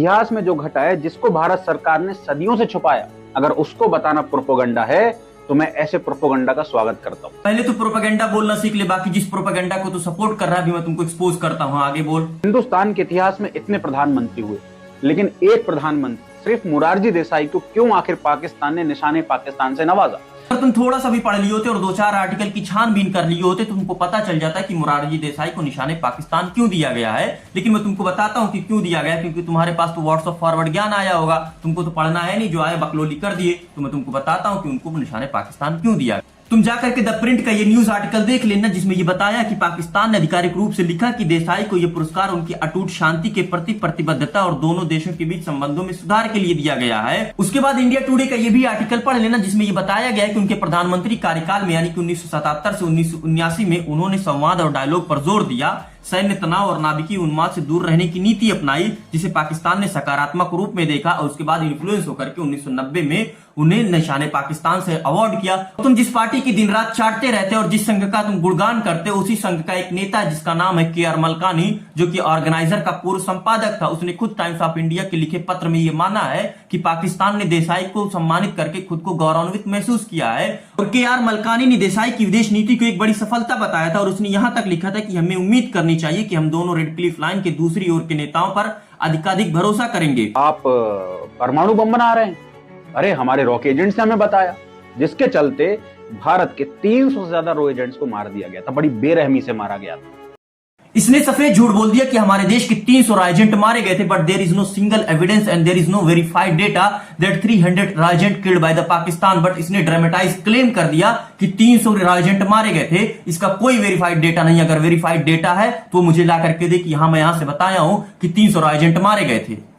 इतिहास में जो घटा है, जिसको भारत सरकार ने सदियों से छुपाया, अगर उसको बताना प्रोपेगेंडा है तो मैं ऐसे प्रोपेगेंडा का स्वागत करता हूं। पहले तो प्रोपेगेंडा बोलना सीख ले, बाकी जिस प्रोपेगेंडा को तू सपोर्ट कर रहा है अभी मैं तुमको एक्सपोज करता हूं। आगे बोल। हिंदुस्तान के इतिहास में इतने प्रधानमंत्री हुए, लेकिन एक प्रधानमंत्री सिर्फ मोरारजी देसाई को क्यों आखिर पाकिस्तान ने निशाने पाकिस्तान से नवाजा? अगर तुम थोड़ा सा भी पढ़ लिए होते और दो चार आर्टिकल की छानबीन कर लिए होते तो तुमको पता चल जाता है कि मोरारजी देसाई को निशाने पाकिस्तान क्यों दिया गया है। लेकिन मैं तुमको बताता हूं कि क्यों दिया गया, क्योंकि तुम्हारे पास तो व्हाट्सएप फॉरवर्ड ज्ञान आया होगा, तुमको तो पढ़ना है नहीं, जो आए बकलोली कर दिए। तो मैं तुमको बताता हूं कि उनको निशाने पाकिस्तान क्यों दिया। तुम जाकर के द प्रिंट का ये न्यूज आर्टिकल देख लेना, जिसमें ये बताया कि पाकिस्तान ने आधिकारिक रूप से लिखा कि देसाई को ये पुरस्कार उनकी अटूट शांति के प्रति प्रतिबद्धता और दोनों देशों के बीच संबंधों में सुधार के लिए दिया गया है। उसके बाद इंडिया टुडे का ये भी आर्टिकल पढ़ लेना, जिसमें ये बताया गया है कि उनके प्रधानमंत्री कार्यकाल में यानी कि 1977 से 1979 में उन्होंने संवाद और डायलॉग पर जोर दिया, सैन्य तनाव और नाभिकीय उन्माद से दूर रहने की नीति अपनाई, जिसे पाकिस्तान ने सकारात्मक रूप में देखा और उसके बाद इन्फ्लुएंस होकर के 1990 में उन्हें निशाने पाकिस्तान से अवार्ड किया। तुम जिस पार्टी की दिन रात चाटते रहते और जिस संघ का तुम गुणगान करते हो, उसी संघ का एक नेता जिसका नाम है के आर मलकानी, जो कि ऑर्गेनाइजर का पूर्व संपादक था, उसने खुद टाइम्स ऑफ इंडिया के लिखे पत्र में यह माना है कि पाकिस्तान ने देसाई को सम्मानित करके खुद को गौरवान्वित महसूस किया है। और के आर मलकानी ने देसाई की विदेश नीति को एक बड़ी सफलता बताया था और उसने यहां तक लिखा था कि हमें उम्मीद करनी चाहिए कि हम दोनों रेड क्लिफ लाइन के दूसरी ओर के नेताओं पर अधिकाधिक भरोसा करेंगे। आप परमाणु बम बना रहे हैं? अरे हमारे रॉक एजेंट्स ने हमें बताया, जिसके चलते भारत के 300 से ज्यादा रॉ एजेंट्स को मार दिया गया था, बड़ी बेरहमी से मारा गया था। इसने सफेद झूठ बोल दिया कि हमारे देश के 300 एजेंट मारे गए थे, but there is no single evidence and there is no verified data that 300 agent killed by the Pakistan. But इसने ड्रामेटाइज क्लेम कर दिया कि 300 एजेंट मारे गए थे, इसका कोई वेरीफाइड डेटा नहीं। अगर वेरीफाइड डेटा है तो मुझे ला करके दे कि मैं यहां से बताया हूं कि 300 एजेंट मारे गए थे।